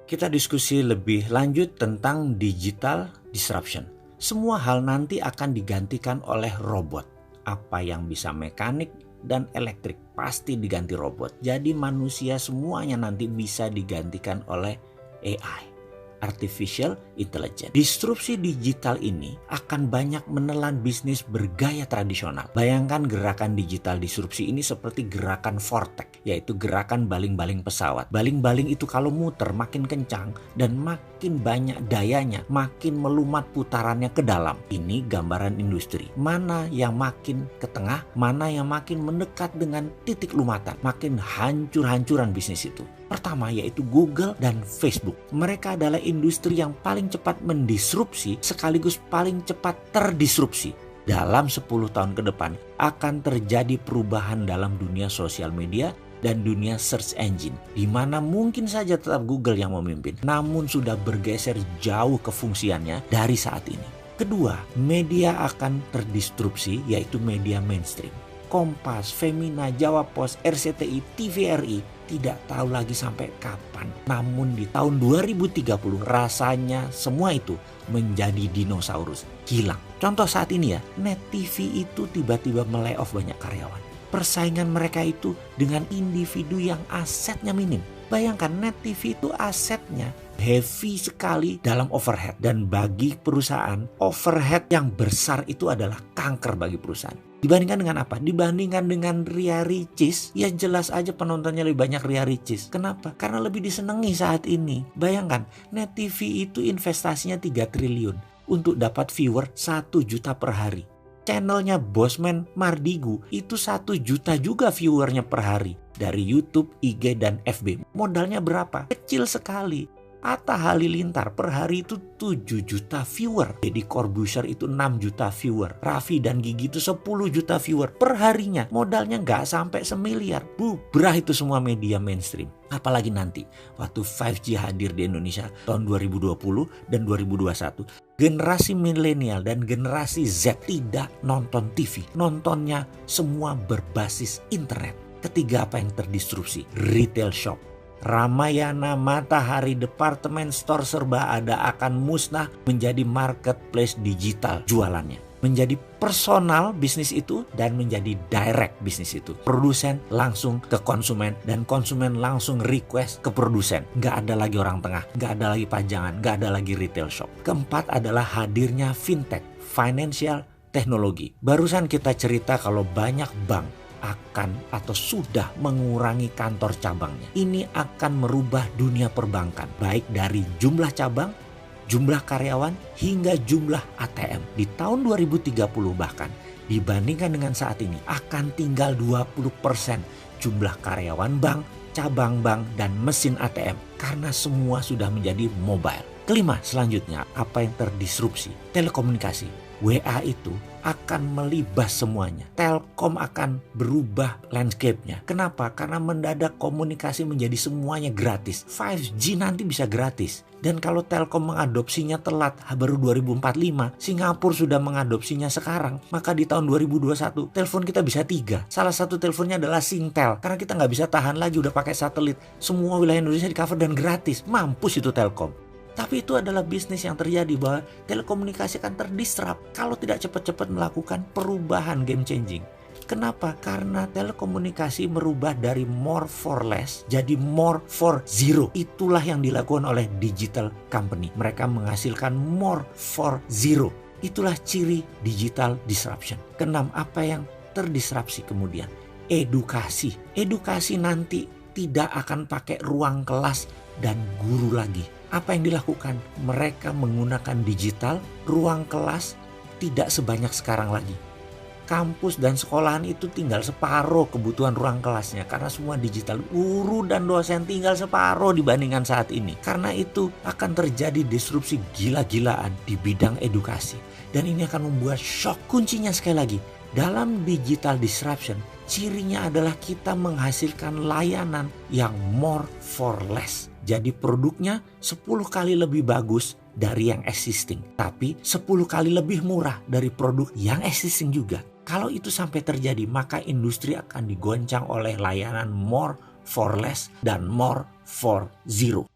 Kita diskusi lebih lanjut tentang digital disruption. Semua hal nanti akan digantikan oleh robot. Apa yang bisa mekanik dan elektrik pasti diganti robot. Jadi manusia semuanya nanti bisa digantikan oleh AI. Artificial Intelligence. Disrupsi digital ini akan banyak menelan bisnis bergaya tradisional. Bayangkan gerakan digital disrupsi ini seperti gerakan vortex, yaitu gerakan baling-baling pesawat. Baling-baling itu kalau muter makin kencang dan makin banyak dayanya, makin melumat putarannya ke dalam. Ini gambaran industri. Mana yang makin ke tengah, mana yang makin mendekat dengan titik lumatan, makin hancur-hancuran bisnis itu. Pertama yaitu Google dan Facebook. Mereka adalah industri yang paling cepat mendisrupsi sekaligus paling cepat terdisrupsi. Dalam 10 tahun ke depan akan terjadi perubahan dalam dunia sosial media dan dunia search engine, di mana mungkin saja tetap Google yang memimpin, namun sudah bergeser jauh kefungsiannya dari saat ini. Kedua, media akan terdisrupsi yaitu media mainstream. Kompas, Femina, Jawa Pos, RCTI, TVRI tidak tahu lagi sampai kapan. Namun di tahun 2030 rasanya semua itu menjadi dinosaurus, hilang. Contoh saat ini ya, Net TV itu tiba-tiba melay-off banyak karyawan. Persaingan mereka itu dengan individu yang asetnya minim. Bayangkan Net TV itu asetnya heavy sekali dalam overhead. Dan bagi perusahaan, overhead yang besar itu adalah kanker bagi perusahaan. Dibandingkan dengan apa? Dibandingkan dengan Ria Ricis, ya jelas aja penontonnya lebih banyak Ria Ricis. Kenapa? Karena lebih disenangi saat ini. Bayangkan, Net TV itu investasinya 3 triliun untuk dapat viewer 1 juta per hari. Channelnya Bosman Mardigu itu 1 juta juga viewernya per hari. Dari YouTube, IG, dan FB. Modalnya berapa? Kecil sekali. Atta Halilintar per hari itu 7 juta viewer. Deddy Corbuzier itu 6 juta viewer. Raffi dan Gigi itu 10 juta viewer per harinya. Modalnya nggak sampai semiliar. Bubrah itu semua media mainstream. Apalagi nanti waktu 5G hadir di Indonesia tahun 2020 dan 2021. Generasi milenial dan generasi Z tidak nonton TV. Nontonnya semua berbasis internet. Ketiga, apa yang terdisrupsi? Retail shop. Ramayana, Matahari, departemen store serba ada akan musnah menjadi marketplace digital jualannya. Menjadi personal bisnis itu dan menjadi direct bisnis itu. Produsen langsung ke konsumen dan konsumen langsung request ke produsen. Nggak ada lagi orang tengah, nggak ada lagi pajangan, nggak ada lagi retail shop. Keempat adalah hadirnya fintech, financial technology. Barusan kita cerita kalau banyak bank akan atau sudah mengurangi kantor cabangnya. Ini akan merubah dunia perbankan, baik dari jumlah cabang, jumlah karyawan, hingga jumlah ATM. Di tahun 2030 bahkan, dibandingkan dengan saat ini, akan tinggal 20% jumlah karyawan bank, cabang bank, dan mesin ATM. Karena semua sudah menjadi mobile. Kelima, selanjutnya, apa yang terdisrupsi? Telekomunikasi. WA itu akan melibas semuanya. Telkom akan berubah landscape-nya. Kenapa? Karena mendadak komunikasi menjadi semuanya gratis. 5G nanti bisa gratis. Dan kalau Telkom mengadopsinya telat, baru 2045, Singapura sudah mengadopsinya sekarang, maka di tahun 2021 telepon kita bisa 3. Salah satu teleponnya adalah Singtel. Karena kita nggak bisa tahan lagi, udah pakai satelit. Semua wilayah Indonesia di cover dan gratis. Mampus itu Telkom. Tapi itu adalah bisnis yang terjadi bahwa telekomunikasi akan terdisrupt kalau tidak cepat-cepat melakukan perubahan game changing. Kenapa? Karena telekomunikasi merubah dari more for less jadi more for zero. Itulah yang dilakukan oleh digital company. Mereka menghasilkan more for zero. Itulah ciri digital disruption. Keenam, apa yang terdisrupsi kemudian? Edukasi. Edukasi nanti tidak akan pakai ruang kelas dan guru lagi. Apa yang dilakukan? Mereka menggunakan digital, ruang kelas tidak sebanyak sekarang lagi. Kampus dan sekolahan itu tinggal separuh kebutuhan ruang kelasnya karena semua digital. Guru dan dosen tinggal separuh dibandingkan saat ini. Karena itu akan terjadi disrupsi gila-gilaan di bidang edukasi. Dan ini akan membuat shock. Kuncinya sekali lagi, dalam digital disruption, cirinya adalah kita menghasilkan layanan yang more for less. Jadi produknya 10 kali lebih bagus dari yang existing. Tapi 10 kali lebih murah dari produk yang existing juga. Kalau itu sampai terjadi, maka industri akan digoncang oleh layanan more for less dan more for zero.